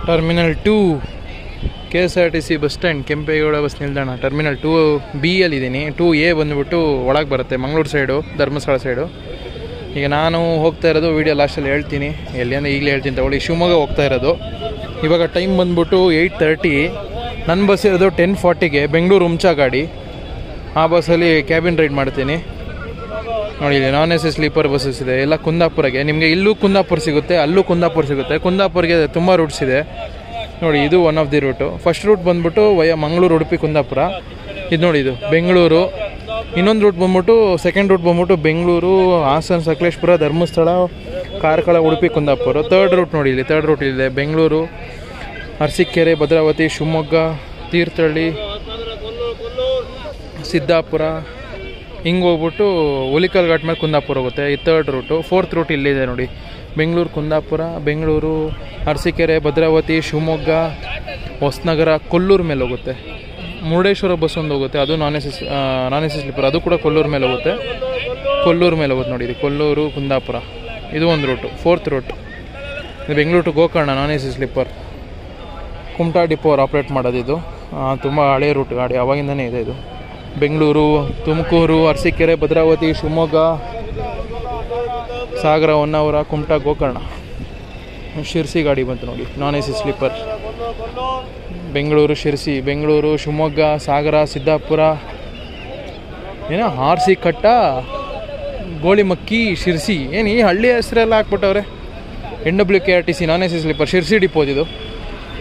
Terminal 2 KSRTC bus stand, Kempegowda bus ನಿಲ್ದಾಣ. Terminal 2B ಅಲ್ಲಿದ್ದೀನಿ. 2A ಬಂದುಬಿಟ್ಟು ಒಳಗೆ ಬರುತ್ತೆ, ಮಂಗಳೂರು ಸೈಡು, ಧರ್ಮಸ್ಥಳ ಸೈಡು. ಈಗ ನಾನು ಹೋಗ್ತಾ ಇರೋದು ವೀಡಿಯೋ ಲಾಸ್ಟಲ್ಲಿ ಹೇಳ್ತೀನಿ ಎಲ್ಲಿ ಅಂದರೆ, ಈಗಲೇ ಹೇಳ್ತೀನಿ ತಗೊಳ್ಳಿ. ಶಿವಮೊಗ್ಗ ಹೋಗ್ತಾ ಇರೋದು. ಇವಾಗ ಟೈಮ್ ಬಂದ್ಬಿಟ್ಟು 8:30. ನನ್ನ ಬಸ್ ಇರೋದು 10:40ಗೆ, ಬೆಂಗಳೂರು ಹುಂಚಾ ಗಾಡಿ. ಆ ಬಸ್ಸಲ್ಲಿ ಕ್ಯಾಬಿನ್ ರೈಡ್ ಮಾಡ್ತೀನಿ. ನೋಡಿ, ಇಲ್ಲಿ ನಾನ್ AC ಸ್ಲೀಪರ್ ಬಸ್ಸಸ್ ಇದೆ ಎಲ್ಲ ಕುಂದಾಪುರಗೆ. ನಿಮಗೆ ಇಲ್ಲೂ ಕುಂದಾಪುರ ಸಿಗುತ್ತೆ, ಅಲ್ಲೂ ಕುಂದಾಪುರ ಸಿಗುತ್ತೆ. ಕುಂದಾಪುರಗೆ ತುಂಬ ರೂಟ್ಸ್ ಇದೆ ನೋಡಿ. ಇದು one of the route. First route ಬಂದ್ಬಿಟ್ಟು ವಯ ಮಂಗಳೂರು, ಉಡುಪಿ, ಕುಂದಾಪುರ. ಇದು ನೋಡಿ, ಇದು ಬೆಂಗಳೂರು. ಇನ್ನೊಂದು ರೂಟ್ ಬಂದ್ಬಿಟ್ಟು, ಸೆಕೆಂಡ್ ರೂಟ್ ಬಂದ್ಬಿಟ್ಟು ಬೆಂಗಳೂರು, ಹಾಸನ, ಸಕಲೇಶ್ಪುರ, ಧರ್ಮಸ್ಥಳ, ಕಾರ್ಕಳ, ಉಡುಪಿ, ಕುಂದಾಪುರ. ಥರ್ಡ್ ರೂಟ್ ನೋಡಿ, ಇಲ್ಲಿ ಥರ್ಡ್ ರೂಟ್ ಇದೆ. ಬೆಂಗಳೂರು, ಅರಸೀಕೆರೆ, ಭದ್ರಾವತಿ, ಶಿವಮೊಗ್ಗ, ತೀರ್ಥಹಳ್ಳಿ, ಸಿದ್ದಾಪುರ, ಹಿಂಗೆ ಹೋಗ್ಬಿಟ್ಟು ಹುಲಿಕಲ್ ಘಾಟ್ ಮೇಲೆ ಕುಂದಾಪುರ ಹೋಗುತ್ತೆ. ಈ ಥರ್ಡ್ ರೂಟು. ಫೋರ್ತ್ ರೂಟ್ ಇಲ್ಲಿದೆ ನೋಡಿ, ಬೆಂಗಳೂರು, ಕುಂದಾಪುರ, ಬೆಂಗಳೂರು, ಅರಸೀಕೆರೆ, ಭದ್ರಾವತಿ, ಶಿವಮೊಗ್ಗ, ಹೊಸನಗರ, ಕೊಲ್ಲೂರು ಮೇಲೆ ಹೋಗುತ್ತೆ. ಮುರುಡೇಶ್ವರ ಬಸ್ ಒಂದು ಹೋಗುತ್ತೆ, ಅದು ನಾನ್ AC ಸ್ಲೀಪರ್, ಅದು ಕೂಡ ಕೊಲ್ಲೂರು ಮೇಲೆ ಹೋಗುತ್ತೆ. ಕೊಲ್ಲೂರು ಮೇಲೆ ಹೋಗುತ್ತೆ ನೋಡಿ, ಇದು ಕೊಲ್ಲೂರು, ಕುಂದಾಪುರ. ಇದು ಒಂದು ರೂಟು, ಫೋರ್ತ್ ರೂಟ್. ಇದು Bengaluru to Gokarna non AC sleeper. Kumta depot ಅವ್ರು ಆಪ್ರೇಟ್ ಮಾಡೋದು. ಇದು ತುಂಬ ಹಳೆಯ ರೂಟ್ ಗಾಡಿ, ಆವಾಗಿಂದನೇ ಇದೆ ಇದು. ಬೆಂಗಳೂರು, ತುಮಕೂರು, ಅರಸೀಕೆರೆ, ಭದ್ರಾವತಿ, ಶಿವಮೊಗ್ಗ, ಸಾಗರ, ಹೊನ್ನಾವರ, ಕುಮಟಾ, ಗೋಕರ್ಣ. ಶಿರ್ಸಿ ಗಾಡಿ ಬಂತು ನೋಡಿ, ನಾನ್ AC ಸ್ಲೀಪರ್. ಬೆಂಗಳೂರು, ಶಿರ್ಸಿ, ಬೆಂಗಳೂರು, ಶಿವಮೊಗ್ಗ, ಸಾಗರ, ಸಿದ್ದಾಪುರ, ಏನೋ RC ಕಟ್ಟ, ಗೋಳಿಮಕ್ಕಿ, ಶಿರ್ಸಿ. ಏನು ಈ ಹಳ್ಳಿ ಹೆಸರೆಲ್ಲ ಹಾಕ್ಬಿಟ್ಟವ್ರೆ. NWKRTC ನಾನ್ AC ಸ್ಲೀಪರ್, ಶಿರ್ಸಿ ಡಿಪೋದಿದು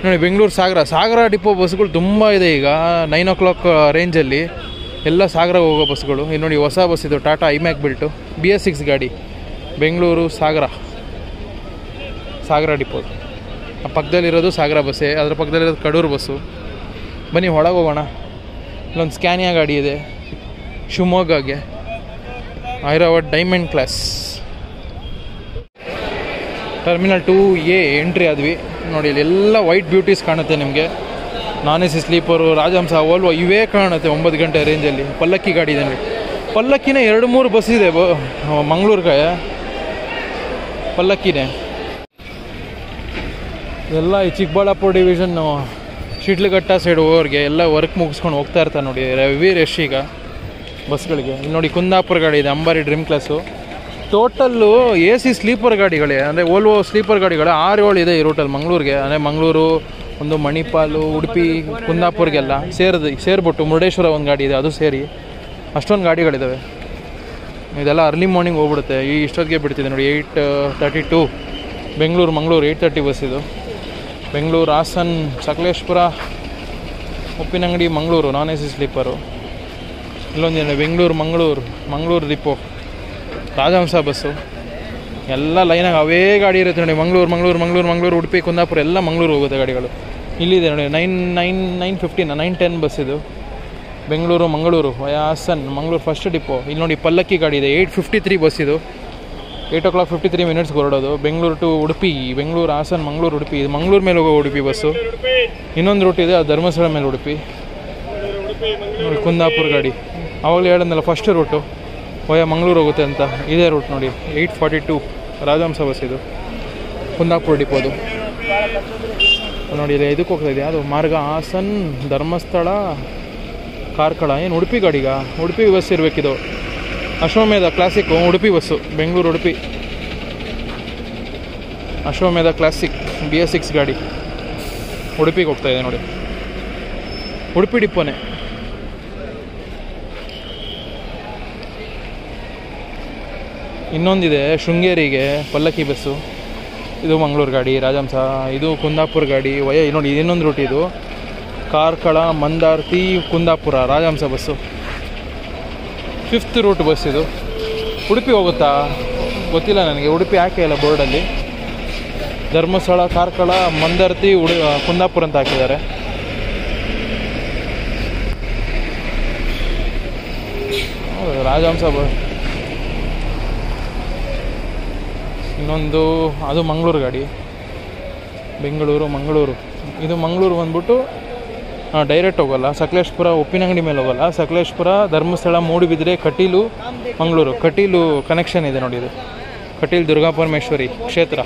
ನೋಡಿ. ಬೆಂಗಳೂರು, ಸಾಗರ ಡಿಪೋ ಬಸ್ಗಳು ತುಂಬ ಇದೆ ಈಗ. 9 o'clock ರೇಂಜಲ್ಲಿ ಎಲ್ಲ ಸಾಗರ ಹೋಗೋ ಬಸ್ಗಳು. ಇದು ನೋಡಿ, ಹೊಸ ಬಸ್ ಇದು, ಟಾಟಾ ಐಮ್ಯಾಕ್ ಬಿಲ್ಟು, BS6 ಗಾಡಿ. ಬೆಂಗಳೂರು, ಸಾಗರ ಡಿಪೋ. ಆ ಪಕ್ಕದಲ್ಲಿರೋದು ಸಾಗರ ಬಸ್ಸೇ, ಅದ್ರ ಪಕ್ಕದಲ್ಲಿರೋದು ಕಡೂರು ಬಸ್ಸು. ಬನ್ನಿ ಒಳಗೆ ಹೋಗೋಣ. ಇಲ್ಲೊಂದು ಸ್ಕ್ಯಾನಿಯಾ ಗಾಡಿ ಇದೆ ಶಿವಮೊಗ್ಗಗೆ, Airavat diamond class. Terminal 2A entry ಆದ್ವಿ ನೋಡಿ. ಇಲ್ಲಿ ಎಲ್ಲ ವೈಟ್ ಬ್ಯೂಟೀಸ್ ಕಾಣುತ್ತೆ ನಿಮಗೆ. Non AC sleeper, Rajahamsa, Volvo ಇವೇ ಕಾಣುತ್ತೆ 9 ಗಂಟೆ ರೇಂಜಲ್ಲಿ. ಪಲ್ಲಕ್ಕಿ ಗಾಡಿ ಇದೆ ನೋಡಿ. ಪಲ್ಲಕ್ಕಿನೇ 2-3 ಬಸ್ ಇದೆ ಮಂಗಳೂರಿಗೆ, ಪಲ್ಲಕ್ಕಿನೇ. ಎಲ್ಲ ಈ ಚಿಕ್ಕಬಳ್ಳಾಪುರ ಡಿವಿಷನ್ನು ಶಿಡ್ಲಘಟ್ಟ ಸೈಡ್ ಹೋಗೋರಿಗೆ ಎಲ್ಲ ವರ್ಕ್ ಮುಗಿಸ್ಕೊಂಡು ಹೋಗ್ತಾ ಇರ್ತಾರೆ ನೋಡಿ. ಹೆವಿ ರಶ್ ಈಗ ಬಸ್ಗಳಿಗೆ. ಇಲ್ಲಿ ನೋಡಿ, ಕುಂದಾಪುರ ಗಾಡಿ ಇದೆ, Ambari dream class. Total AC sleeper ಗಾಡಿಗಳೇ, ಅಂದರೆ ವೋಲ್ವೋ ಸ್ಲೀಪರ್ ಗಾಡಿಗಳು 6-7 ಇದೆ ಈ ರೂಟಲ್ಲಿ ಮಂಗಳೂರಿಗೆ. ಅಂದರೆ ಮಂಗಳೂರು, ಒಂದು ಮಣಿಪಾಲು, ಉಡುಪಿ, ಕುಂದಾಪುರಿಗೆಲ್ಲ ಸೇರಿಬಿಟ್ಟು ಮುರುಡೇಶ್ವರ ಒಂದು ಗಾಡಿ ಇದೆ, ಅದು ಸೇರಿ ಅಷ್ಟೊಂದು ಗಾಡಿಗಳಿದ್ದಾವೆ. ಇದೆಲ್ಲ ಅರ್ಲಿ ಮಾರ್ನಿಂಗ್ ಹೋಗ್ಬಿಡುತ್ತೆ. ಈ ಇಷ್ಟೊತ್ತಿಗೆ ಬಿಡ್ತಿದೆ ನೋಡಿ. 8:32 ಬೆಂಗಳೂರು, ಮಂಗಳೂರು 8:30 ಬಸ್ ಇದು. Bengaluru, Hassan, Sakleshpur, Uppinangady, Mangaluru non AC sleeper. ಇಲ್ಲೊಂದಿದೆ ಬೆಂಗಳೂರು, ಮಂಗಳೂರು ಡಿಪೋ, ರಾಜಹಂಸ ಬಸ್ಸು. ಎಲ್ಲ ಲೈನಾಗಿ ಅವೇ ಗಾಡಿ ಇರುತ್ತೆ ನೋಡಿ. ಮಂಗಳೂರು, ಉಡುಪಿ, ಕುಂದಾಪುರ ಎಲ್ಲ ಮಂಗಳೂರು ಹೋಗುತ್ತೆ ಗಾಡಿಗಳು. ಇಲ್ಲಿದೆ ನೋಡಿ 9:10 ಬಸ್ ಇದು. Bengaluru, Hassan, Mangaluru first depot. ಇಲ್ಲಿ ನೋಡಿ ಪಲ್ಲಕ್ಕಿ ಗಾಡಿ ಇದೆ, 8:53 ಬಸ್ ಇದು. 8 o'clock 53 minutes ಹೊರಡೋದು. ಬೆಂಗಳೂರು ಟು ಉಡುಪಿ, ಬೆಂಗಳೂರು, ಹಾಸನ, ಮಂಗಳೂರು, ಉಡುಪಿ. ಇದು ಮಂಗಳೂರು ಮೇಲೆ ಹೋಗೋ ಉಡುಪಿ ಬಸ್ಸು. ಇನ್ನೊಂದು ರೂಟ್ ಇದೆ, ಅದು ಧರ್ಮಸ್ಥಳ ಮೇಲೆ ಉಡುಪಿ. ನೋಡಿ ಕುಂದಾಪುರ ಗಾಡಿ, ಅವಾಗಲೇ ಹೇಳಿದ್ನಲ್ಲ ಫಸ್ಟ್ ರೂಟು ಮಂಗಳೂರು ಹೋಗುತ್ತೆ ಅಂತ. ಇದೇ ರೂಟ್ ನೋಡಿ. 8:42 ರಾಜಹಂಸ ಬಸ್ ಇದು, ಕುಂದಾಪುರ ಡಿಪೋದು ನೋಡಿ. ಇದೆ ಇದಕ್ಕೆ ಹೋಗ್ತಾ ಇದೆ, ಅದು ಮಾರ್ಗ ಹಾಸನ, ಧರ್ಮಸ್ಥಳ, ಕಾರ್ಕಳ. ಏನು ಉಡುಪಿ ಗಾಡಿಗ? ಉಡುಪಿ ಬಸ್ ಇರಬೇಕಿದು. ಅಶ್ವಮೇಧ ಕ್ಲಾಸಿಕ್ ಉಡುಪಿ ಬಸ್ಸು, ಬೆಂಗಳೂರು, ಉಡುಪಿ. ಅಶ್ವಮೇಧ ಕ್ಲಾಸಿಕ್ BS6 ಗಾಡಿ ಉಡುಪಿಗೆ ಹೋಗ್ತಾ ಇದೆ ನೋಡಿ. ಉಡುಪಿ ಡಿಪೋನೇ. ಇನ್ನೊಂದಿದೆ ಶೃಂಗೇರಿಗೆ ಪಲ್ಲಕ್ಕಿ ಬಸ್ಸು, ಇದು ಮಂಗಳೂರು ಗಾಡಿ, ರಾಜಹಂಸ. ಇದು ಕುಂದಾಪುರ ಗಾಡಿ ನೋಡಿ. ಇನ್ನೊಂದು ರೂಟ್ ಇದು, Karkala, Mandarthi, Kundapura Rajahamsa bus. 5th route bus ಇದು. ಉಡುಪಿ ಹೋಗುತ್ತಾ ಗೊತ್ತಿಲ್ಲ ನನಗೆ, ಉಡುಪಿ ಹಾಕೇ ಇಲ್ಲ ಬೋರ್ಡಲ್ಲಿ. ಧರ್ಮಸ್ಥಳ, ಕಾರ್ಕಳ, ಮಂದಾರ್ತಿ, ಕುಂದಾಪುರ ಅಂತ ಹಾಕಿದ್ದಾರೆ. ರಾಜಹಂಸ ಬಸ್. ಇನ್ನೊಂದು ಅದು ಮಂಗಳೂರು ಗಾಡಿ, ಬೆಂಗಳೂರು. ಇದು ಮಂಗಳೂರು ಬಂದ್ಬಿಟ್ಟು ಡೈರೆಕ್ಟ್ ಹೋಗೋಲ್ಲ, ಸಕಲೇಶ್ಪುರ, ಉಪ್ಪಿನಂಗಡಿ ಮೇಲೆ ಹೋಗೋಲ್ಲ. ಸಕಲೇಶ್ಪುರ, ಧರ್ಮಸ್ಥಳ, ಮೂಡುಬಿದಿರೆ, ಕಟೀಲು, ಮಂಗಳೂರು. ಕಟೀಲು ಕನೆಕ್ಷನ್ ಇದೆ ನೋಡಿ. ಇದು ಕಟೀಲು ದುರ್ಗಾಪರಮೇಶ್ವರಿ ಕ್ಷೇತ್ರ.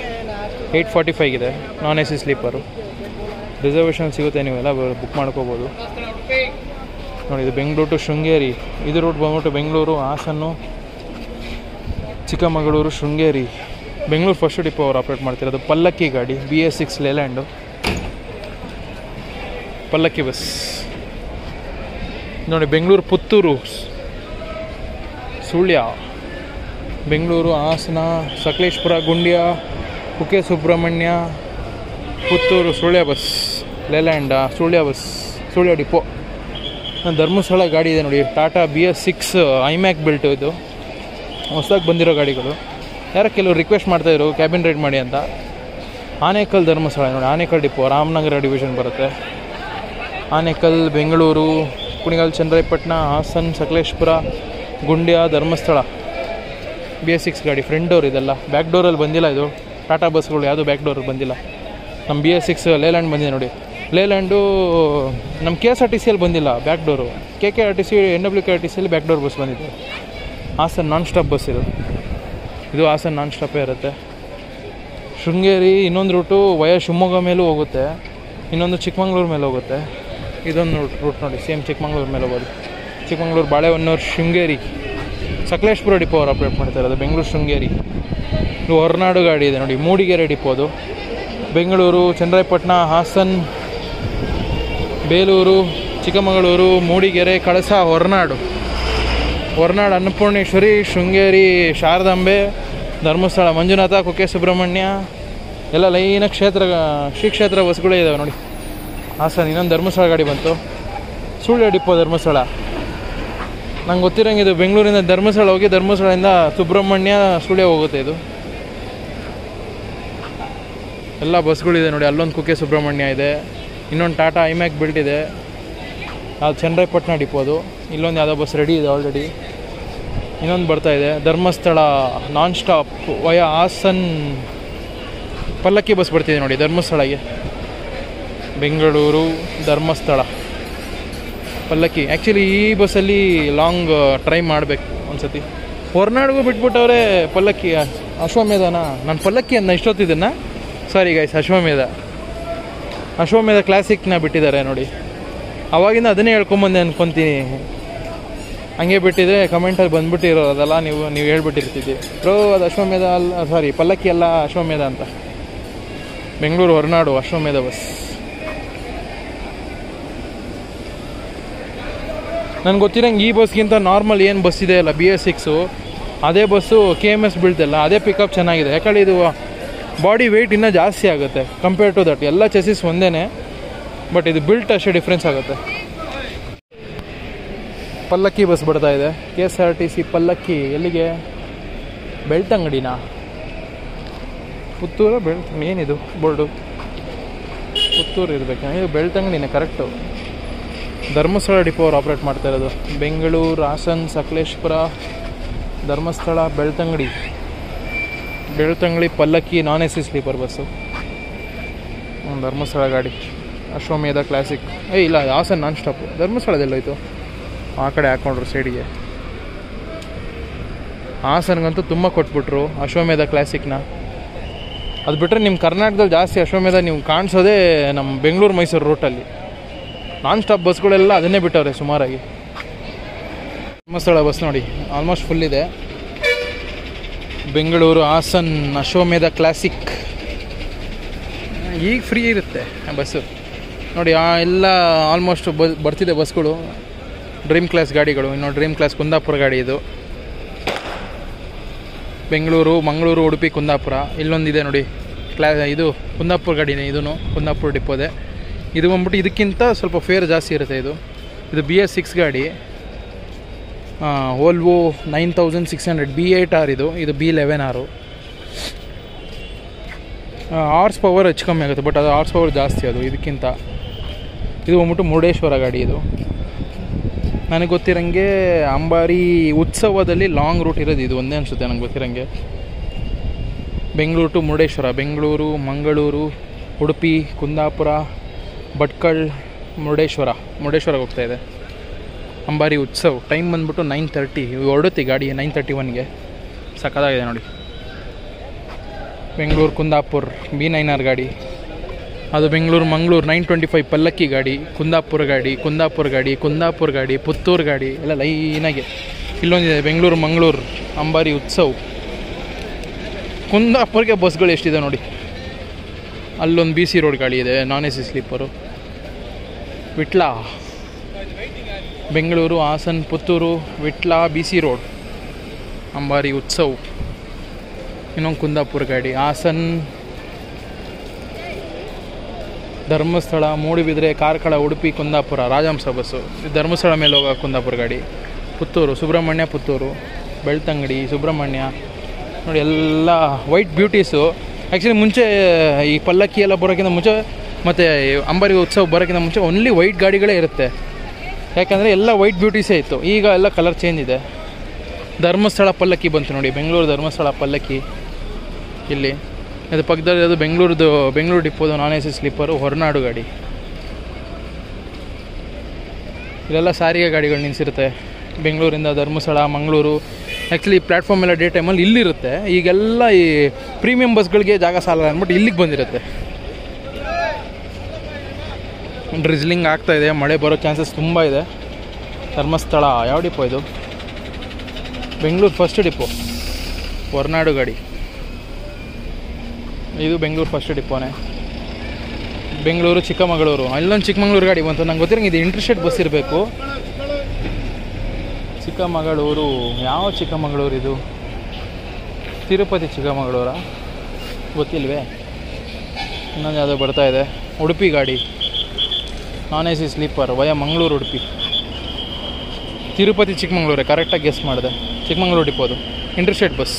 8:45 ಇದೆ ನಾನ್ AC ಸ್ಲೀಪರು. ರಿಸರ್ವೇಷನ್ ಸಿಗುತ್ತೆ, ನೀವೆಲ್ಲ ಬುಕ್ ಮಾಡ್ಕೋಬೋದು ನೋಡಿ. ಇದು ಬೆಂಗಳೂರು ಟು ಶೃಂಗೇರಿ, ಇದು ರೂಟ್ ಬಂದ್ಬಿಟ್ಟು ಬೆಂಗಳೂರು, ಹಾಸನ್ನು, ಚಿಕ್ಕಮಗಳೂರು, ಶೃಂಗೇರಿ. ಬೆಂಗಳೂರು ಫಸ್ಟ್ ಡಿಪೋ ಅವ್ರು ಆಪ್ರೇಟ್ ಮಾಡ್ತಿರೋದು. ಪಲ್ಲಕ್ಕಿ ಗಾಡಿ, BS6 ಲೇಲ್ಯಾಂಡು ಪಲ್ಲಕ್ಕಿ ಬಸ್ ನೋಡಿ. Bengaluru Puttur, Sullia, Bengaluru, Hassan, Sakleshpur, Gundya, Kukke Subramanya, Puttur, Sullia bus Leyland, Sullia bus, Sullia depot. Dharmasthala ಗಾಡಿ ಇದೆ ನೋಡಿ, ಟಾಟಾ BS6 ಐಮ್ಯಾಕ್ ಬಿಲ್ಟು. ಇದು ಹೊಸದಾಗಿ ಬಂದಿರೋ ಗಾಡಿಗಳು. ಯಾರೋ ಕೆಲವರು ರಿಕ್ವೆಸ್ಟ್ ಮಾಡ್ತಾಯಿದ್ರು ಕ್ಯಾಬಿನ್ ರೈಡ್ ಮಾಡಿ ಅಂತ. ಆನೇಕಲ್ ಧರ್ಮಸ್ಥಳ ನೋಡಿ, ಆನೇಕಲ್ ಡಿಪೋ, ರಾಮನಗರ ಡಿವಿಷನ್ ಬರುತ್ತೆ. ಆನೇಕಲ್, ಬೆಂಗಳೂರು, ಕುಣಿಗಲ್, ಚನ್ನರಾಯಪಟ್ಟಣ, ಹಾಸನ್, ಸಕಲೇಶ್ಪುರ, ಗುಂಡ್ಯ, ಧರ್ಮಸ್ಥಳ. BS6 ಗಾಡಿ ಫ್ರಂಟ್ ಡೋರ್ ಇದೆಲ್ಲ, ಬ್ಯಾಕ್ ಡೋರಲ್ಲಿ ಬಂದಿಲ್ಲ. ಇದು ಟಾಟಾ ಬಸ್ಗಳು ಯಾವುದು ಬ್ಯಾಕ್ ಡೋರಲ್ಲಿ ಬಂದಿಲ್ಲ. ನಮ್ಮ BS6 ಲೇಲ್ಯಾಂಡ್ ಬಂದಿದೆ ನೋಡಿ. ಲೇಲ್ಯಾಂಡು ನಮ್ಮ KSRTCಯಲ್ಲಿ ಬಂದಿಲ್ಲ ಬ್ಯಾಕ್ ಡೋರು. KKRTC, NWKRTCಯಲ್ಲಿ ಬ್ಯಾಕ್ ಡೋರ್ ಬಸ್ ಬಂದಿದೆ. ಹಾಸನ್ ನಾನ್ ಸ್ಟಾಪ್ ಬಸ್ ಇದು ಹಾಸನ್ ನಾನ್ ಸ್ಟಾಪೇ ಇರುತ್ತೆ. ಶೃಂಗೇರಿ ಇನ್ನೊಂದು ರೂಟು ವಯ ಶಿವಮೊಗ್ಗ ಮೇಲೂ ಹೋಗುತ್ತೆ, ಇನ್ನೊಂದು ಚಿಕ್ಕಮಂಗ್ಳೂರು ಮೇಲೆ ಹೋಗುತ್ತೆ. ಇದೊಂದು ರೂಟ್ ನೋಡಿ, ಸೇಮ್ ಚಿಕ್ಕಮಂಗ್ಳೂರು ಮೇಲೆ ಹೋಗೋದು. ಚಿಕ್ಕಮಂಗ್ಳೂರು, ಬಾಳೆಹೊನ್ನೂರು, ಶೃಂಗೇರಿ. ಸಕಲೇಶ್ಪುರ ಡಿಪೋ ಅವ್ರು ಆಪ್ರೇಟ್ ಮಾಡ್ತಾ ಇರೋದು, ಬೆಂಗಳೂರು ಶೃಂಗೇರಿ. ಇದು ಹೊರನಾಡು ಗಾಡಿ ಇದೆ ನೋಡಿ, ಮೂಡಿಗೆರೆ ಡಿಪೋ ಅದು. ಬೆಂಗಳೂರು, ಚನ್ನರಾಯಪಟ್ಟಣ, ಹಾಸನ್, ಬೇಲೂರು, ಚಿಕ್ಕಮಗಳೂರು, ಮೂಡಿಗೆರೆ, ಕಳಸ, ಹೊರನಾಡು, ಅನ್ನಪೂರ್ಣೇಶ್ವರಿ, ಶೃಂಗೇರಿ, ಶಾರದಾಂಬೆ, ಧರ್ಮಸ್ಥಳ, ಮಂಜುನಾಥ, ಕುಕ್ಕೆ ಸುಬ್ರಹ್ಮಣ್ಯ ಎಲ್ಲ ಲೈನ ಶ್ರೀ ಕ್ಷೇತ್ರ ಬಸ್ಗಳೇ ಇದ್ದಾವೆ ನೋಡಿ. ಹಾಸನ್ ಇನ್ನೊಂದು ಧರ್ಮಸ್ಥಳ ಗಾಡಿ ಬಂತು. ಸುಳ್ಯ ಡಿಪೋ ಧರ್ಮಸ್ಥಳ. ನಂಗೆ ಗೊತ್ತಿರೋಂಗೆ ಇದು ಬೆಂಗಳೂರಿಂದ ಧರ್ಮಸ್ಥಳ ಹೋಗಿ ಧರ್ಮಸ್ಥಳದಿಂದ ಸುಬ್ರಹ್ಮಣ್ಯ, ಸುಳ್ಯ ಹೋಗುತ್ತೆ. ಇದು ಎಲ್ಲ ಬಸ್ಗಳಿದೆ ನೋಡಿ. ಅಲ್ಲೊಂದು ಕುಕ್ಕೆ ಸುಬ್ರಹ್ಮಣ್ಯ ಇದೆ, ಇನ್ನೊಂದು ಟಾಟಾ ಐಮ್ಯಾಕ್ ಬಿಲ್ಟ್ ಇದೆ, ಅದು ಚನ್ನರಾಯಪಟ್ಟಣ ಡಿಪೋ ಅದು. ಇಲ್ಲೊಂದು ಯಾವುದೋ ಬಸ್ ರೆಡಿ ಇದೆ ಆಲ್ರೆಡಿ. ಇನ್ನೊಂದು ಬರ್ತಾಯಿದೆ ಧರ್ಮಸ್ಥಳ ನಾನ್ ಸ್ಟಾಪ್ ವಯ ಹಾಸನ್. ಪಲ್ಲಕ್ಕಿ ಬಸ್ ಬರ್ತಿದೆ ನೋಡಿ ಧರ್ಮಸ್ಥಳಗೆ. ಬೆಂಗಳೂರು, ಧರ್ಮಸ್ಥಳ, ಪಲ್ಲಕ್ಕಿ. ಆ್ಯಕ್ಚುಲಿ ಈ ಬಸ್ಸಲ್ಲಿ ಲಾಂಗ್ ಟ್ರೈ ಮಾಡಬೇಕು ಒಂದ್ಸತಿ. ಹೊರನಾಡಿಗೂ ಬಿಟ್ಬಿಟ್ಟವ್ರೆ ಪಲ್ಲಕ್ಕಿ. ಅಶ್ವಮೇಧನ ನಾನು ಪಲ್ಲಕ್ಕಿ ಅಂತ ಇಷ್ಟೊತ್ತಿದ್ದನ್ನು, ಸಾರಿ ಗೈಸ್, ಅಶ್ವಮೇಧ ಕ್ಲಾಸಿಕ್ನ ಬಿಟ್ಟಿದ್ದಾರೆ ನೋಡಿ. ಅವಾಗಿಂದ ಅದನ್ನೇ ಹೇಳ್ಕೊಂಬಂದೆ ಅನ್ಕೊತೀನಿ. ಹಂಗೆ ಬಿಟ್ಟಿದ್ರೆ ಕಮೆಂಟಲ್ಲಿ ಬಂದ್ಬಿಟ್ಟಿರೋದಲ್ಲ, ನೀವು ಹೇಳ್ಬಿಟ್ಟಿರ್ತಿದ್ದೆ ಬ್ರೋ ಅದು ಅಶ್ವಮೇಧ ಅಲ್ಲ, ಸಾರಿ ಪಲ್ಲಕ್ಕಿ ಅಲ್ಲ ಅಶ್ವಮೇಧ ಅಂತ. ಬೆಂಗಳೂರು ಹೊರನಾಡು ಅಶ್ವಮೇಧ ಬಸ್. ನನಗೆ ಗೊತ್ತಿರೋಂಗೆ ಈ ಬಸ್ಗಿಂತ ನಾರ್ಮಲ್ ಏನು ಬಸ್ ಇದೆ ಅಲ್ಲ BS6, ಅದೇ ಬಸ್ಸು KMS ಬೀಳ್ತಲ್ಲ, ಅದೇ ಪಿಕಪ್ ಚೆನ್ನಾಗಿದೆ. ಯಾಕಂದರೆ ಇದು ಬಾಡಿ ವೆಯ್ಟ್ ಇನ್ನೂ ಜಾಸ್ತಿ ಆಗುತ್ತೆ ಕಂಪೇರ್ ಟು ದಟ್. ಎಲ್ಲ ಚೆಸಿಸ್ ಒಂದೇ, ಬಟ್ ಇದು ಬಿಲ್ಟ್ ಅಷ್ಟೇ ಡಿಫ್ರೆನ್ಸ್ ಆಗುತ್ತೆ. ಪಲ್ಲಕ್ಕಿ ಬಸ್ ಬರ್ತಾ ಇದೆ, KSRTC ಪಲ್ಲಕ್ಕಿ. ಎಲ್ಲಿಗೆ? ಬೆಳ್ತಂಗಡಿನಾ, ಪುತ್ತೂರು, ಏನಿದು ಬೋರ್ಡು? ಪುತ್ತೂರು ಇರಬೇಕು, ಇದು ಬೆಳ್ತಂಗಡಿನೇ ಕರೆಕ್ಟು. ಧರ್ಮಸ್ಥಳ ಡಿಪೋ ಅವ್ರು ಆಪ್ರೇಟ್ ಮಾಡ್ತಾ ಇರೋದು. ಬೆಂಗಳೂರು, ಹಾಸನ್, ಸಕಲೇಶ್ಪುರ, ಧರ್ಮಸ್ಥಳ, ಬೆಳ್ತಂಗಡಿ ಪಲ್ಲಕ್ಕಿ ನಾನ್ AC ಸ್ಲೀಪರ್ ಬಸ್ಸು. ಧರ್ಮಸ್ಥಳ ಗಾಡಿ ಅಶ್ವಮೇಧ ಕ್ಲಾಸಿಕ್. ಇಲ್ಲ, ಹಾಸನ್ ನಾನ್ ಸ್ಟಾಪು. ಧರ್ಮಸ್ಥಳದೆಲ್ಲೋಯ್ತು? ಆ ಕಡೆ ಹಾಕೊಂಡ್ರು ಸೈಡಿಗೆ. ಹಾಸನ್ಗಂತೂ ತುಂಬ ಕೊಟ್ಬಿಟ್ರು ಅಶ್ವಮೇಧ ಕ್ಲಾಸಿಕ್ನ. ಅದು ಬಿಟ್ಟರೆ ನಿಮ್ಮ ಕರ್ನಾಟಕದಲ್ಲಿ ಜಾಸ್ತಿ ಅಶ್ವಮೇಧ ನೀವು ಕಾಣಿಸೋದೇ ನಮ್ಮ ಬೆಂಗಳೂರು ಮೈಸೂರು ರೂಟಲ್ಲಿ. ನಾನ್ ಸ್ಟಾಪ್ ಬಸ್ಗಳೆಲ್ಲ ಅದನ್ನೇ ಬಿಟ್ಟವ್ರೆ ಸುಮಾರಾಗಿ. ಧರ್ಮಸ್ಥಳ ಬಸ್ ನೋಡಿ ಆಲ್ಮೋಸ್ಟ್ ಫುಲ್ ಇದೆ. ಬೆಂಗಳೂರು, ಹಾಸನ್, ಅಶ್ವಮೇಧ ಕ್ಲಾಸಿಕ್ ಈಗ ಫ್ರೀ ಇರುತ್ತೆ ಬಸ್ಸು ನೋಡಿ. ಎಲ್ಲ ಆಲ್ಮೋಸ್ಟ್ ಬರ್ತಿದೆ ಬಸ್ಗಳು, ಡ್ರೀಮ್ ಕ್ಲಾಸ್ ಗಾಡಿಗಳು. ಇನ್ನು ಡ್ರೀಮ್ ಕ್ಲಾಸ್ ಕುಂದಾಪುರ ಗಾಡಿ ಇದು. ಬೆಂಗಳೂರು, ಮಂಗಳೂರು, ಉಡುಪಿ, ಕುಂದಾಪುರ. ಇಲ್ಲೊಂದಿದೆ ನೋಡಿ ಇದು ಕುಂದಾಪುರ ಗಾಡಿನೇ. ಇದೂ ಕುಂದಾಪುರ ಡಿಪೋದೆ. ಇದು ಬಂದ್ಬಿಟ್ಟು ಇದಕ್ಕಿಂತ ಸ್ವಲ್ಪ ಫೇರ್ ಜಾಸ್ತಿ ಇರುತ್ತೆ. ಇದು BS6 ಗಾಡಿ, ವೋಲ್ವೋ 9600 B8R. ಇದು B11R. ಹಾರ್ಸ್ ಪವರ್ ಹೆಚ್ಚು ಕಮ್ಮಿ ಆಗುತ್ತೆ, ಬಟ್ ಅದು ಹಾರ್ಸ್ ಪವರ್ ಜಾಸ್ತಿ ಅದು ಇದಕ್ಕಿಂತ. ಇದು ಬಂದ್ಬಿಟ್ಟು ಮುರುಡೇಶ್ವರ ಗಾಡಿ. ಇದು ನನಗೆ ಗೊತ್ತಿರೋಂಗೆ ಅಂಬಾರಿ ಉತ್ಸವದಲ್ಲಿ ಲಾಂಗ್ ರೂಟ್ ಇರೋದು ಇದು ಒಂದೇ ಅನಿಸುತ್ತೆ ನನಗೆ ಗೊತ್ತಿರೋಂಗೆ. ಬೆಂಗಳೂರು ಟು ಮುರುಡೇಶ್ವರ, ಬೆಂಗಳೂರು, ಮಂಗಳೂರು, ಉಡುಪಿ, ಕುಂದಾಪುರ, ಭಟ್ಕಳ, ಮುರುಡೇಶ್ವರಕ್ಕೆ ಹೋಗ್ತಾಯಿದೆ ಅಂಬಾರಿ ಉತ್ಸವ್. ಟೈಮ್ ಬಂದ್ಬಿಟ್ಟು 9:30. ಹೊರಡುತ್ತೆ ಗಾಡಿ 9:31ಗೆ. ಸಕ್ಕತ್ತಾಗಿದೆ ನೋಡಿ. ಬೆಂಗಳೂರು, ಕುಂದಾಪುರ B9R ಗಾಡಿ. ಅದು ಬೆಂಗಳೂರು ಮಂಗಳೂರು 925 ಪಲ್ಲಕ್ಕಿ ಗಾಡಿ, ಕುಂದಾಪುರ ಗಾಡಿ, ಕುಂದಾಪುರ ಗಾಡಿ, ಪುತ್ತೂರು ಗಾಡಿ ಎಲ್ಲ ಲೈನಾಗೆ. ಇಲ್ಲೊಂದಿದೆ ಬೆಂಗಳೂರು ಮಂಗಳೂರು ಅಂಬಾರಿ ಉತ್ಸವ್. ಕುಂದಾಪುರಕ್ಕೆ ಬಸ್ಗಳು ಎಷ್ಟಿದೆ ನೋಡಿ. ಅಲ್ಲೊಂದು BC ರೋಡ್ ಗಾಡಿ ಇದೆ, non AC sleeper. Vitla Bengaluru Hassan Puttur Vitla BC road Ambari Utsav. ಇನ್ನೊಂದು ಕುಂದಾಪುರ ಗಾಡಿ, ಹಾಸನ್ ಧರ್ಮಸ್ಥಳ ಮೂಡುಬಿದ್ರೆ ಕಾರ್ಕಳ ಉಡುಪಿ ಕುಂದಾಪುರ ರಾಜಹಂಸ ಬಸ್ಸು. ಧರ್ಮಸ್ಥಳ ಮೇಲೆ ಹೋಗೋ ಕುಂದಾಪುರ ಗಾಡಿ. ಪುತ್ತೂರು ಸುಬ್ರಹ್ಮಣ್ಯ ಪುತ್ತೂರು ಬೆಳ್ತಂಗಡಿ ಸುಬ್ರಹ್ಮಣ್ಯ ನೋಡಿ ಎಲ್ಲ ವೈಟ್ ಬ್ಯೂಟೀಸು. ಆ್ಯಕ್ಚುಲಿ ಮುಂಚೆ ಈ ಪಲ್ಲಕ್ಕಿ ಎಲ್ಲ ಬರೋಕ್ಕಿಂತ ಮುಂಚೆ ಮತ್ತು ಅಂಬಾರಿ ಉತ್ಸವ ಬರೋಕ್ಕಿಂತ ಮುಂಚೆ ಓನ್ಲಿ ವೈಟ್ ಗಾಡಿಗಳೇ ಇರುತ್ತೆ. ಯಾಕಂದರೆ ಎಲ್ಲ ವೈಟ್ ಬ್ಯೂಟೀಸೇ ಇತ್ತು. ಈಗ ಎಲ್ಲ ಕಲರ್ ಚೇಂಜ್ ಇದೆ. ಧರ್ಮಸ್ಥಳ ಪಲ್ಲಕ್ಕಿ ಬಂತು ನೋಡಿ, ಬೆಂಗಳೂರು ಧರ್ಮಸ್ಥಳ ಪಲ್ಲಕ್ಕಿ. ಇಲ್ಲಿ ಅದು ಪಕ್ಕದಲ್ಲಿ ಅದು ಬೆಂಗಳೂರು ಡಿಪ್ಪೋದು ನಾನ್ AC ಸ್ಲೀಪರು ಹೊರನಾಡು ಗಾಡಿ. ಇಲ್ಲೆಲ್ಲ ಸಾರಿಗೆ ಗಾಡಿಗಳು ನಿಲ್ಲಿಸಿರುತ್ತೆ ಬೆಂಗಳೂರಿಂದ ಧರ್ಮಸ್ಥಳ ಮಂಗಳೂರು. ಆ್ಯಕ್ಚುಲಿ ಪ್ಲ್ಯಾಟ್ಫಾರ್ಮ್ ಎಲ್ಲ ಡೇ ಟೈಮಲ್ಲಿ ಇಲ್ಲಿರುತ್ತೆ. ಈಗೆಲ್ಲ ಈ ಪ್ರೀಮಿಯಂ ಬಸ್ಗಳಿಗೆ ಜಾಗ ಸಾಲ ಅಂದ್ಬಿಟ್ಟು ಇಲ್ಲಿಗೆ ಬಂದಿರುತ್ತೆ. ಡ್ರಿಜ್ಲಿಂಗ್ ಆಗ್ತಾಯಿದೆ, ಮಳೆ ಬರೋ ಚಾನ್ಸಸ್ ತುಂಬ ಇದೆ. ಧರ್ಮಸ್ಥಳ ಯಾವ ಡಿಪೋ ಇದು? ಬೆಂಗಳೂರು ಫಸ್ಟ್ ಡಿಪೋ ಹೊರನಾಡು ಗಾಡಿ. ಇದು ಬೆಂಗಳೂರು ಫಸ್ಟ್ ಡಿಪೋನೇ. ಬೆಂಗಳೂರು ಚಿಕ್ಕಮಗಳೂರು, ಅಲ್ಲೊಂದು ಚಿಕ್ಕಮಗಳೂರು ಗಾಡಿ ಬಂತು. ನಂಗೆ ಗೊತ್ತಿರಂಗೆ ಇದು ಇಂಟರ್ಸ್ಟೇಟ್ ಬಸ್ ಇರಬೇಕು. ಚಿಕ್ಕಮಗಳೂರು ಯಾವ ಚಿಕ್ಕಮಗಳೂರು ಇದು? ತಿರುಪತಿ ಚಿಕ್ಕಮಗಳೂರಾ ಗೊತ್ತಿಲ್ವೇ? ಇನ್ನೊಂದು ಯಾವುದೋ ಬರ್ತಾಯಿದೆ. ಉಡುಪಿ ಗಾಡಿ non AC sleeper via Mangaluru Udupi. Tirupati ಚಿಕ್ಕಮಗಳೂರೇ, ಕರೆಕ್ಟಾಗಿ ಗೆಸ್ ಮಾಡಿದೆ. ಚಿಕ್ಕಮಗಳೂರು ಡಿಪೋದು ಇಂಟರ್ಸ್ಟೇಟ್ ಬಸ್.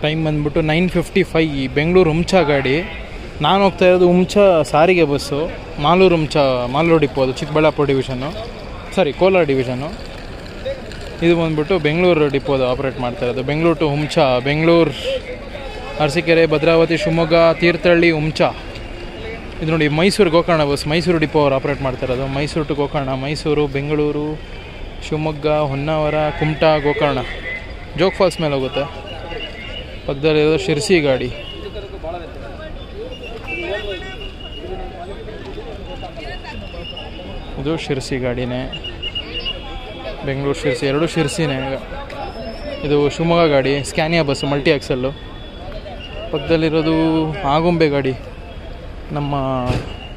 ಟೈಮ್ ಬಂದ್ಬಿಟ್ಟು 9:55. ಬೆಂಗಳೂರು ಹುಂಚಾ ಗಾಡಿ. ನಾನು ಹೋಗ್ತಾ ಇರೋದು ಹುಂಚಾ ಸಾರಿಗೆ ಬಸ್ಸು. ಮಾಲೂರು ಡಿಪೋದು ಚಿಕ್ಕಬಳ್ಳಾಪುರ ಡಿವಿಷನ್ನು, ಕೋಲಾರ ಡಿವಿಷನ್ನು. ಇದು ಬಂದ್ಬಿಟ್ಟು ಬೆಂಗಳೂರು ಡಿಪೋದು ಆಪ್ರೇಟ್ ಮಾಡ್ತಾ ಇರೋದು. ಬೆಂಗಳೂರು ಟು ಹುಂಚಾ, ಬೆಂಗಳೂರು ಅರಸೀಕೆರೆ ಭದ್ರಾವತಿ ಶಿವಮೊಗ್ಗ ತೀರ್ಥಹಳ್ಳಿ ಹುಂಚಾ. ಇದು ನೋಡಿ ಮೈಸೂರು ಗೋಕರ್ಣ ಬಸ್, ಮೈಸೂರು ಡಿಪೋ ಅವರು ಆಪ್ರೇಟ್ ಮಾಡ್ತಾ ಇರೋದು. ಮೈಸೂರು ಟು ಗೋಕರ್ಣ, ಮೈಸೂರು ಬೆಂಗಳೂರು ಶಿವಮೊಗ್ಗ ಹೊನ್ನಾವರ ಕುಮಟಾ ಗೋಕರ್ಣ. ಜೋಗ್ ಫಾಲ್ಸ್ ಮೇಲೆ ಹೋಗುತ್ತೆ. ಪಕ್ಕದಲ್ಲಿರೋದು ಶಿರ್ಸಿ ಗಾಡಿ. ಇದು ಶಿರ್ಸಿ ಗಾಡಿನೇ. ಬೆಂಗಳೂರು ಶಿರ್ಸಿ, ಎರಡು ಶಿರ್ಸಿನೇ. ಇದು ಶಿವಮೊಗ್ಗ ಗಾಡಿ, ಸ್ಕ್ಯಾನಿಯಾ ಬಸ್ಸು ಮಲ್ಟಿ ಆಕ್ಸಲ್ಲು. ಪಕ್ಕದಲ್ಲಿರೋದು ಆಗುಂಬೆ ಗಾಡಿ, ನಮ್ಮ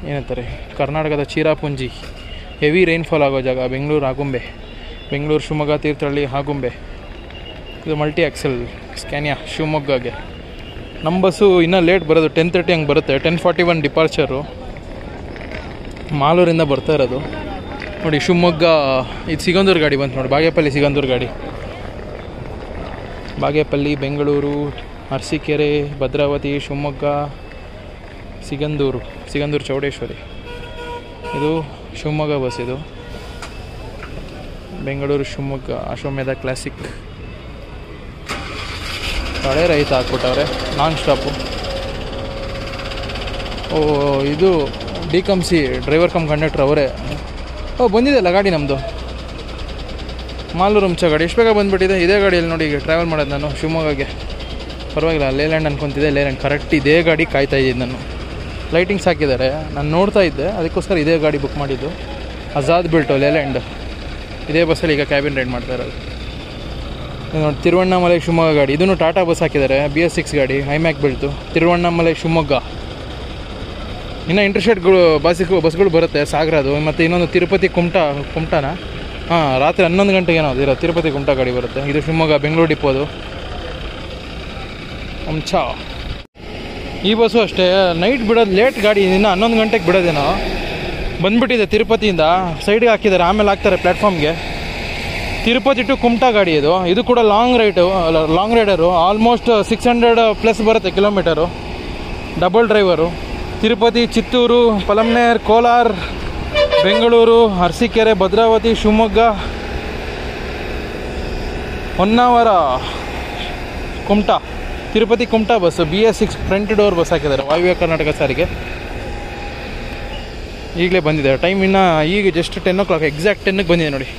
ಏನಂತಾರೆ ಕರ್ನಾಟಕದ ಚಿರಾಪುಂಜಿ, ಹೆವಿ ರೈನ್ಫಾಲ್ ಆಗೋ ಜಾಗ ಬೆಂಗಳೂರು ಆಗುಂಬೆ. ಬೆಂಗಳೂರು ಶಿವಮೊಗ್ಗ ತೀರ್ಥಹಳ್ಳಿ ಆಗುಂಬೆ. ಇದು ಮಲ್ಟಿ ಆಕ್ಸೆಲ್ ಸ್ಕ್ಯಾನಿಯಾ ಶಿವಮೊಗ್ಗಗೆ. ನಮ್ಮ ಬಸ್ಸು ಇನ್ನೂ ಲೇಟ್ ಬರೋದು, 10:30 ಹಂಗೆ ಬರುತ್ತೆ. 10:41 ಡಿಪಾರ್ಚರು. ಮಾಲೂರಿಂದ ಬರ್ತಾ ಇರೋದು ನೋಡಿ. ಶಿವಮೊಗ್ಗ ಇದು ಸಿಗಂದೂರು ಗಾಡಿ ಬಂತು ನೋಡಿ, ಬಾಗೇಪಲ್ಲಿ ಸಿಗಂದೂರು ಗಾಡಿ. ಬಾಗೇಪಲ್ಲಿ ಬೆಂಗಳೂರು ಅರಸೀಕೆರೆ ಭದ್ರಾವತಿ ಶಿವಮೊಗ್ಗ ಸಿಗಂದೂರು ಚೌಡೇಶ್ವರಿ. ಇದು ಶಿವಮೊಗ್ಗ ಬಸ್. ಇದು ಬೆಂಗಳೂರು ಶಿವಮೊಗ್ಗ ಅಶ್ವಮೇಧ ಕ್ಲಾಸಿಕ್. ಹಳೆ ರೈತ ಹಾಕ್ಬಿಟ್ಟವ್ರೆ, ನಾನ್ ಸ್ಟಾಪು. ಇದು DCOMC ಡ್ರೈವರ್ ಕಮ್ ಕಂಡಕ್ಟರ್ ಅವರೇ. ಬಂದಿದೆಯಲ್ಲ ಗಾಡಿ ನಮ್ಮದು ಮಾಲೂರು ಹುಂಚಾ ಗಾಡಿ. ಎಷ್ಟು ಬೇಗ ಬಂದುಬಿಟ್ಟಿದೆ. ಇದೇ ಗಾಡಿಯಲ್ಲಿ ನೋಡಿ ಈಗ ಟ್ರಾವೆಲ್ ಮಾಡೋದು ನಾನು ಶಿವಮೊಗ್ಗಗೆ. ಪರವಾಗಿಲ್ಲ, ಲೇಲ್ಯಾಂಡ್ ಅನ್ಕೊತಿದ್ದೆ. ಲೇಲ್ಯಾಂಡ್ ಕರೆಕ್ಟ್ ಇದೇ ಗಾಡಿ ಕಾಯ್ತಾ ಇದ್ದಿದ್ದು ನಾನು. ಲೈಟಿಂಗ್ಸ್ ಹಾಕಿದ್ದಾರೆ, ನಾನು ನೋಡ್ತಾ ಇದ್ದೆ, ಅದಕ್ಕೋಸ್ಕರ ಇದೇ ಗಾಡಿ ಬುಕ್ ಮಾಡಿದ್ದು. Azad built Leyland. ಇದೇ ಬಸ್ಸಲ್ಲಿ ಈಗ ಕ್ಯಾಬಿನ್ ರೈಡ್ ಮಾಡ್ತಾ ಇರೋದು. ನೋಡಿ ತಿರುವಣ್ಣಾಮಲೈ ಶಿವಮೊಗ್ಗ ಗಾಡಿ. ಇದನ್ನು ಟಾಟಾ ಬಸ್ ಹಾಕಿದ್ದಾರೆ, BS6 ಗಾಡಿ, ಐಮ್ಯಾಕ್ ಬಿಲ್ಟು. ತಿರುವಣ್ಣಾಮಲೈ ಶಿವಮೊಗ್ಗ. ಇನ್ನು ಇಂಟರ್ಸ್ಟೇಟ್ಗಳು ಬಸ್ಗಳು ಬರುತ್ತೆ, ಸಾಗರದು. ಮತ್ತು ಇನ್ನೊಂದು ತಿರುಪತಿ ಕುಮಟಾನ ರಾತ್ರಿ 11 ಗಂಟೆಗೆ ಏನೋ ಇರೋ ತಿರುಪತಿ ಕುಮಟಾ ಗಾಡಿ ಬರುತ್ತೆ. ಇದು ಶಿವಮೊಗ್ಗ ಬೆಂಗಳೂರು ಡಿಪೋದು ಹುಂಚಾ. ಈ ಬಸ್ಸು ಅಷ್ಟೇ, ನೈಟ್ ಬಿಡೋದು ಲೇಟ್ ಗಾಡಿ. ಇನ್ನು 11 ಗಂಟೆಗೆ ಬಿಡೋದೇನೋ. ಬಂದುಬಿಟ್ಟಿದೆ ತಿರುಪತಿಯಿಂದ, ಸೈಡ್ಗೆ ಹಾಕಿದ್ದಾರೆ, ಆಮೇಲೆ ಹಾಕ್ತಾರೆ ಪ್ಲ್ಯಾಟ್ಫಾರ್ಮ್ಗೆ. ತಿರುಪತಿ ಟು ಕುಮಟಾ ಗಾಡಿ ಇದು. ಇದು ಕೂಡ ಲಾಂಗ್ ರೈಡರು. ಆಲ್ಮೋಸ್ಟ್ 600+ ಬರುತ್ತೆ kilometre. Double driver. Tirupati, Chittoor, Palamaner, Kolar, Bengaluru, Arsikere, Bhadravati, Shivamogga, Honnavar, Kumta. Tirupati Kumta bus BS6 front door bus ಹಾಕಿದ್ದಾರೆ, ವಾಯುವ್ಯ ಕರ್ನಾಟಕ ಸಾರಿಗೆ. ಈಗಲೇ ಬಂದಿದೆ. ಟೈಮ್ ಈಗ ಜಸ್ಟ್ 10 o'clock, ಎಕ್ಸಾಕ್ಟ್ 10ಕ್ಕೆ ಬಂದಿದೆ ನೋಡಿ.